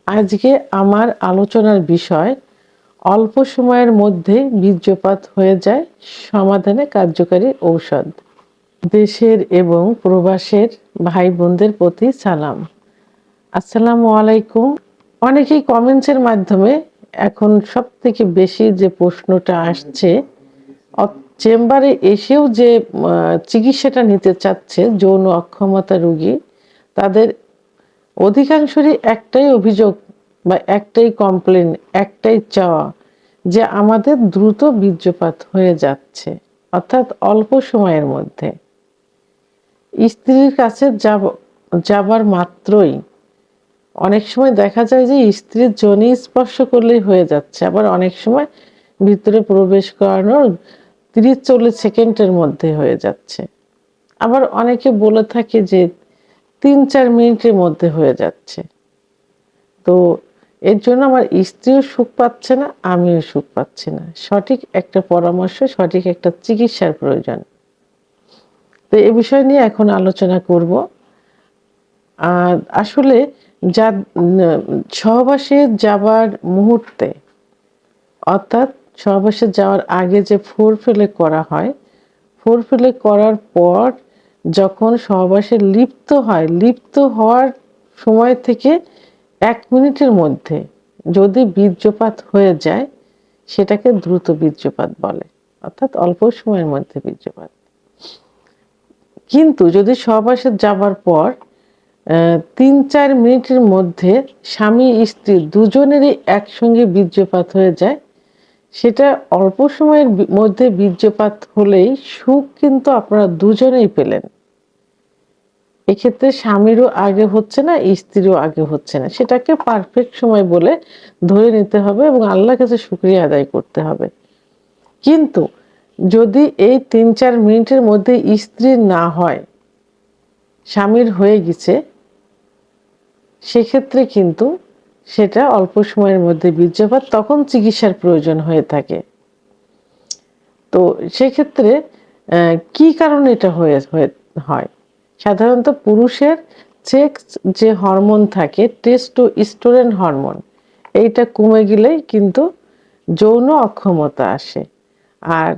আজকে আমার আলোচনার বিষয় অল্প সময়ের মধ্যে বীর্যপাত হয়ে যায় সমাধানে কার্যকারী ঔষধ। দেশের এবং প্রবাসের ভাই বোনদের প্রতি সালাম। আসসালামু আলাইকুম। অনেকেই কমেন্টসের মাধ্যমে এখন সবথেকে বেশি যে প্রশ্নটা আসছে, চেম্বারে এসেও যে চিকিৎসাটা নিতে চাচ্ছে যৌন অক্ষমতা রোগী, তাদের অধিকাংশেরই একটাই অভিযোগ বা একটাই কমপ্লেন, একটাই চাওয়া যে আমাদের দ্রুত বীর্যপাত হয়ে যাচ্ছে, অর্থাৎ অল্প সময়ের মধ্যে। স্ত্রীর কাছে যাবার মাত্রই অনেক সময় দেখা যায় যে স্ত্রীর যোনি স্পর্শ করলেই হয়ে যাচ্ছে, আবার অনেক সময় ভিতরে প্রবেশ করানোর 30-40 সেকেন্ডের মধ্যে হয়ে যাচ্ছে। আবার অনেকে বলে থাকে যে 3-4 মিনিটের মধ্যে হয়ে যাচ্ছে। তো এর জন্য আমার স্ত্রীও সুখ পাচ্ছে না, আমিও সুখ পাচ্ছি না। সঠিক একটা পরামর্শ, সঠিক একটা চিকিৎসার প্রয়োজন। তো এ বিষয় নিয়ে এখন আলোচনা করব। আসলে যা সহবাসে যাবার মুহূর্তে, অর্থাৎ সহবাসে যাওয়ার আগে যে ফোরপ্লে করা হয়, ফোরপ্লে করার পর যখন সহবাসে লিপ্ত হওয়ার সময় থেকে 1 মিনিটের মধ্যে যদি বীর্যপাত হয়ে যায়, সেটাকে দ্রুত বীর্যপাত বলে, অর্থাৎ অল্প সময়ের মধ্যে বীর্যপাত। কিন্তু যদি সহবাসে যাবার পর 3-4 মিনিটের মধ্যে স্বামী স্ত্রী দুজনেরই একসঙ্গে বীর্যপাত হয়ে যায়, সেটা অল্প সময়ের মধ্যে বীর্যপাত হলেই সুখ কিন্তু আপনারা দুজনেই পেলেন। এক্ষেত্রে স্বামীরও আগে হচ্ছে না, স্ত্রীরও আগে হচ্ছে না। সেটাকে পারফেক্ট সময় বলে ধরে নিতে হবে এবং আল্লাহর কাছে শুকরিয়া আদায় করতে হবে। কিন্তু যদি এই 3-4 মিনিটের মধ্যে স্ত্রীর না হয়, স্বামীর হয়ে গেছে, সেক্ষেত্রে কিন্তু সেটা অল্প সময়ের মধ্যে বীর্যপাত, তখন চিকিৎসার প্রয়োজন হয়ে থাকে। তো সেক্ষেত্রে কি কারণে এটা হয়? সাধারণত পুরুষের সেক্স যে হরমোন থাকে, টেস্টোস্টেরন হরমোন, এইটা কমে গেলেই কিন্তু যৌন অক্ষমতা আসে। আর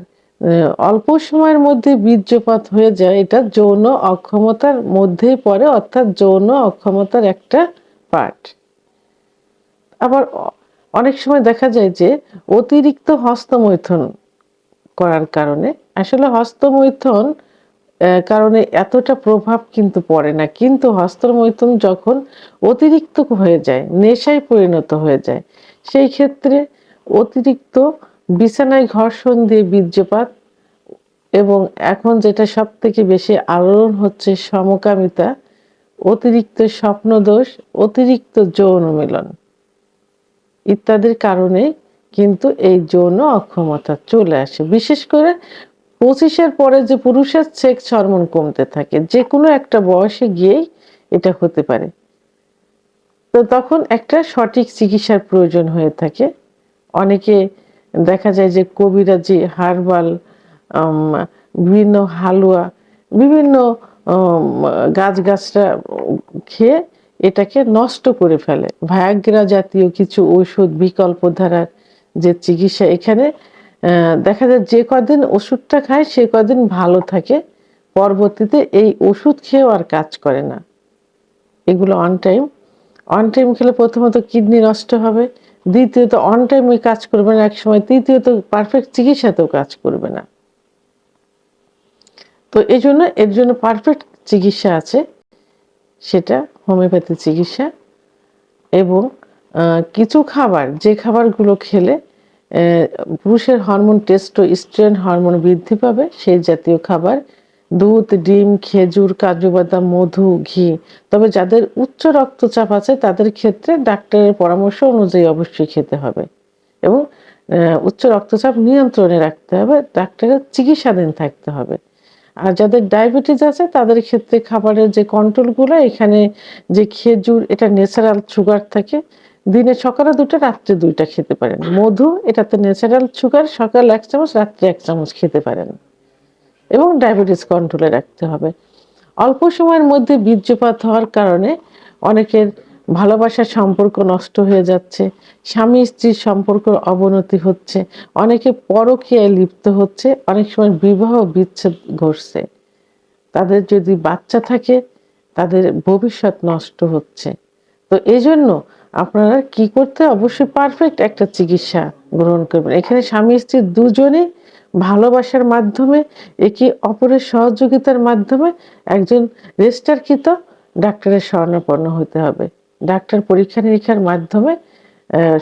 অল্প সময়ের মধ্যে বীর্যপাত হয়ে যায়, এটা যৌন অক্ষমতার মধ্যেই পড়ে, অর্থাৎ যৌন অক্ষমতার একটা পার্ট। আবার অনেক সময় দেখা যায় যে অতিরিক্ত হস্তমৈথুন করার কারণে, আসলে হস্তমৈথুন কারণে এতটা প্রভাব কিন্তু পড়ে না, কিন্তু হস্তমৈথুন যখন অতিরিক্ত হয়ে যায়, নেশায় পরিণত হয়ে যায়, সেই ক্ষেত্রে অতিরিক্ত বিছানায় ঘর্ষণ দিয়ে বীর্যপাত, এবং এখন যেটা সবথেকে বেশি আলোড়ন হচ্ছে সমকামিতা, অতিরিক্ত স্বপ্নদোষ, অতিরিক্ত যৌন মিলন ইত্যাদির কারণে কিন্তু এই যৌন অক্ষমতা চলে আসে। বিশেষ করে 25-এর পরে যে পুরুষের সেক্স হরমোন কমতে থাকে, যে কোনো একটা বয়সে গিয়েই এটা হতে পারে। তো তখন একটা সঠিক চিকিৎসার প্রয়োজন হয়ে থাকে। অনেকে দেখা যায় যে কবিরাজি, হার্বাল, বিভিন্ন হালুয়া, বিভিন্ন গাছগাছরা খেয়ে এটাকে নষ্ট করে ফেলে। ভায়াগ্রা জাতীয় কিছু ঔষধ, বিকল্পধারার যে চিকিৎসা, এখানে দেখা যায় যে কদিন ওষুধটা খায় সে কদিন ভালো থাকে, পরবর্তীতে এই ওষুধ খেয়েও আর কাজ করে না। এগুলো অন টাইম খেলে প্রথমত কিডনি নষ্ট হবে, দ্বিতীয়ত অন টাইমে কাজ করবে না একসময়, তৃতীয়ত পারফেক্ট চিকিৎসাতেও কাজ করবে না। তো এর জন্য পারফেক্ট চিকিৎসা আছে, সেটা হোমিওপ্যাথি চিকিৎসা। এবং কিছু খাবার, যে খাবারগুলো খেলে পুরুষের হরমোন টেস্টোস্টেরন হরমোন বৃদ্ধি পাবে, সেই জাতীয় খাবার: দুধ, ডিম, খেজুর, কাজু বাদাম, মধু, ঘি। তবে যাদের উচ্চ রক্তচাপ আছে তাদের ক্ষেত্রে ডাক্তারের পরামর্শ অনুযায়ী অবশ্যই খেতে হবে এবং উচ্চ রক্তচাপ নিয়ন্ত্রণে রাখতে হবে, ডাক্তারের চিকিৎসাধীন থাকতে হবে। আর যাদের ডায়াবেটিস আছে তাদের ক্ষেত্রে খাবারের যে কন্ট্রোলগুলো, এখানে যে খেজুর, এটা ন্যাচারাল সুগার থাকে, দিনে সকালে 2টা, রাত্রে 2টা খেতে পারেন। মধু, এটাতে ন্যাচারাল সুগার, সকাল 1 চামচ, রাত্রে 1 চামচ খেতে পারেন এবং ডায়াবেটিস কন্ট্রোলে রাখতে হবে। অল্প সময়ের মধ্যে বীর্যপাত হওয়ার কারণে অনেকের ভালোবাসার সম্পর্ক নষ্ট হয়ে যাচ্ছে, স্বামী স্ত্রীর সম্পর্ক অবনতি হচ্ছে, অনেকে পরকীয়ায় লিপ্ত হচ্ছে, অনেক সময় বিবাহ বিচ্ছেদ ঘটছে। তাদের যদি বাচ্চা থাকে তাদের ভবিষ্যৎ নষ্ট হচ্ছে। তো এজন্য আপনারা কি করতে, অবশ্যই পারফেক্ট একটা চিকিৎসা গ্রহণ করবেন। এখানে স্বামী স্ত্রী দুজনেই ভালোবাসার মাধ্যমে, একে অপরের সহযোগিতার মাধ্যমে একজন রেজিস্টারকৃত ডাক্তারের শরণাপন্ন হতে হবে। ডাক্তার পরীক্ষা নিরীক্ষার মাধ্যমে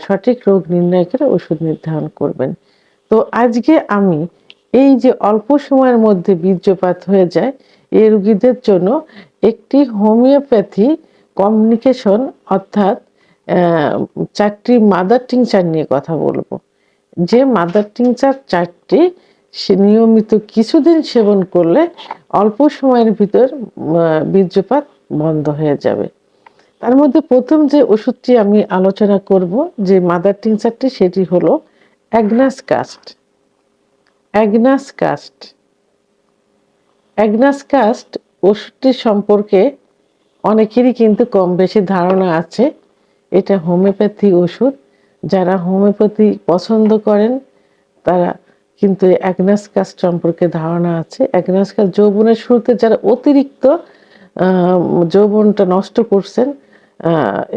সঠিক রোগ নির্ণয় করে ওষুধ নির্ধারণ করবেন। তো আজকে আমি এই যে অল্প সময়ের মধ্যে বীর্যপাত হয়ে যায় এই রোগীদের জন্য একটি হোমিওপ্যাথি কমিউনিকেশন অর্থাৎ 4টি মাদার টিংচার নিয়ে কথা বলবো। যে মাদার টিংচার 4টি নিয়মিত কিছুদিন সেবন করলে অল্প সময়ের ভিতর বীর্যপাত বন্ধ হয়ে যাবে। তার মধ্যে প্রথম যে ওষুধটি আমি আলোচনা করব, যে মাদার টিংচারটি, সেটি হলো Agnus cast. Agnus cast Agnus cast ওষুধটি সম্পর্কে অনেকেরই কিন্তু কম বেশি ধারণা আছে। এটা হোমিওপ্যাথি ওষুধ। যারা হোমিওপ্যাথি পছন্দ করেন তারা কিন্তু অ্যাগনাস কাস্ট সম্পর্কে ধারণা আছে। অ্যাগনাস কাস্ট যৌবনের শুরুতে যারা অতিরিক্ত যৌবনটা নষ্ট করছেন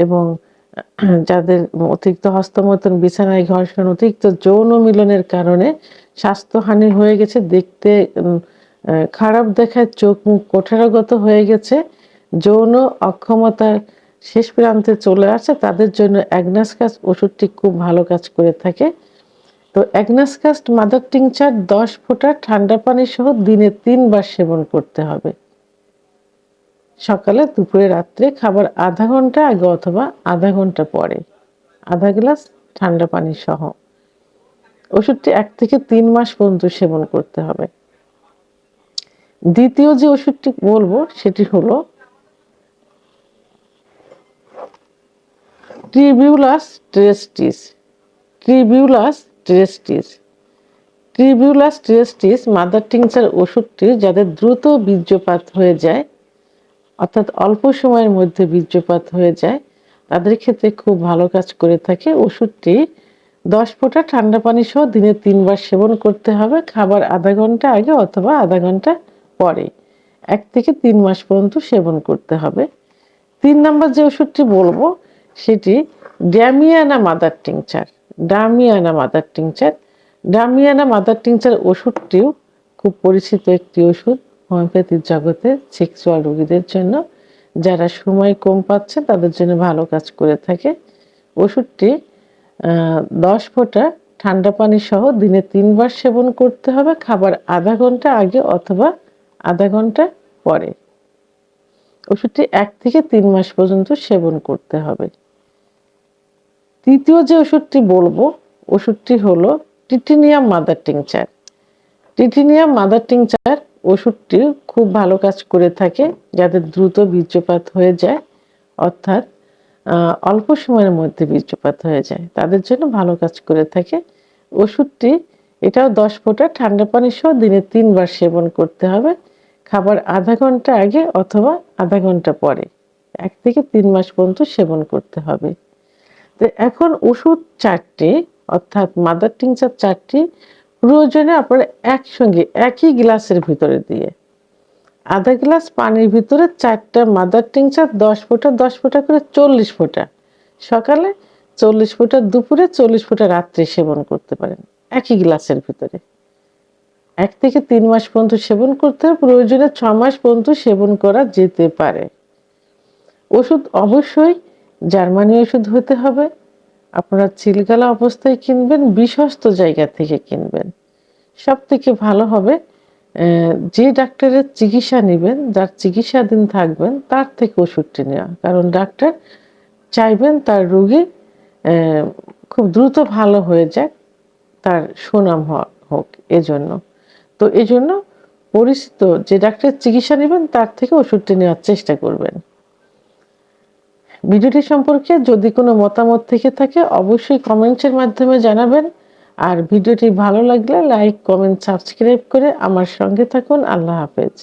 এবং যাদের অতিরিক্ত হস্তমৈথুন, বিছানায় ঘর্ষণ, অতিরিক্ত যৌন মিলনের কারণে স্বাস্থ্যহানি হয়ে গেছে, দেখতে খারাপ দেখায়, চোখ মুখ কোঠারগত হয়ে গেছে, যৌন অক্ষমতার শেষ প্রান্তে চলে আসে, তাদের জন্য অ্যাগনাস কাস্ট ওষুধটি খুব ভালো কাজ করে থাকে। তো অ্যাগনাস কাস্ট মাদার টিংচার 10 ফোঁটা ঠান্ডা পানি সহ দিনে 3 বার সেবন করতে হবে। সকালে, দুপুরে, রাত্রে, খাবার আধা ঘন্টা আগে অথবা আধা ঘন্টা পরে, আধা গ্লাস ঠান্ডা পানি সহ। ওষুধটি 1 থেকে 3 মাস পর্যন্ত সেবন করতে হবে। দ্বিতীয় যে ওষুধটি বলবো সেটি হলো tribulus ট্রেস্টিস। Tribulus ট্রেস্টিস tribulus ট্রেস্টিস mother tincture ওষুধটি যাদের দ্রুত বীর্যপাত হয়ে যায়, অর্থাৎ অল্প সময়ের মধ্যে বীর্যপাত হয়ে যায়, তাদের ক্ষেত্রে খুব ভালো কাজ করে থাকে। ওষুধটি 10 ফোঁটা ঠান্ডা পানি সহ দিনে 3 বার সেবন করতে হবে, খাবার আধা ঘন্টা আগে অথবা আধা ঘন্টা পরে। 1 থেকে 3 মাস পর্যন্ত সেবন করতে হবে। 3 নম্বর যে ওষুধটি বলবো সেটি damiana mother tincture. Damiana mother tincture damiana mother tincture ওষুধটিও খুব পরিচিত একটি ওষুধ হোমিওপ্যাথির জগতে সেক্সুয়াল রোগীদের জন্য। যারা সময় কম পাচ্ছে তাদের জন্য ভালো কাজ করে থাকে। ওষুধটি 10 ফোঁটা ঠান্ডা পানি সহ দিনে 3 বার সেবন করতে হবে, খাবার আধা ঘন্টা আগে অথবা আধা ঘন্টা পরে। ওষুধটি 1 থেকে 3 মাস পর্যন্ত সেবন করতে হবে। তৃতীয় যে ওষুধটি বলবো ওষুধটি হলো টিটিনিয়াম মাদার টিংচার। টিটিনিয়াম মাদার টিংচার ওষুধটি খুব ভালো কাজ করে থাকে যাদের দ্রুত বীর্যপাত হয়ে যায়, অর্থাৎ অল্প সময়ের মধ্যে বীর্যপাত হয়ে যায়, তাদের জন্য ভালো কাজ করে থাকে। ওষুধটি এটাও 10 ফোঁটা ঠান্ডা পানি সহ দিনে 3 বার সেবন করতে হবে, খাবার আধা ঘন্টা আগে অথবা আধা ঘন্টা পরে। 1 থেকে 3 মাস পর্যন্ত সেবন করতে হবে। তো এখন ওষুধ 4টি অর্থাৎ মাদার টিংচার 4টি প্রয়োজনে আপনারা একসঙ্গে একই গ্লাসের ভিতরে দিয়ে আধা গ্লাস পানির ভিতরে 4টা মাদার টিংচার 10 ফোঁটা 10 ফোঁটা করে 40 ফোঁটা সকালে, 40 ফোঁটা দুপুরে, 40 ফোঁটা রাত্রে সেবন করতে পারেন একই গ্লাসের ভিতরে। 1 থেকে 3 মাস পর্যন্ত সেবন করতে হবে, প্রয়োজনে 6 মাস পর্যন্ত সেবন করা যেতে পারে। ওষুধ অবশ্যই জার্মানি ওষুধ হতে হবে। আপনারা চিলগালা অবস্থায় কিনবেন, বিশ্বস্ত জায়গা থেকে কিনবেন। সব থেকে ভালো হবে যে ডাক্তারের চিকিৎসা নেবেন, যার চিকিৎসাধীন থাকবেন, তার থেকে ওষুধটি নেওয়া। কারণ ডাক্তার চাইবেন তার রোগী খুব দ্রুত ভালো হয়ে যাক, তার সুনাম হোক এজন্য। তো এজন্য পরিচিত যে ডাক্তারের চিকিৎসা নেবেন তার থেকে ওষুধটি নেওয়ার চেষ্টা করবেন। ভিডিওটি সম্পর্কে যদি কোনো মতামত থেকে থাকে অবশ্যই কমেন্টসের মাধ্যমে জানাবেন। আর ভিডিওটি ভালো লাগলে লাইক, কমেন্ট, সাবস্ক্রাইব করে আমার সঙ্গে থাকুন। আল্লাহ হাফেজ।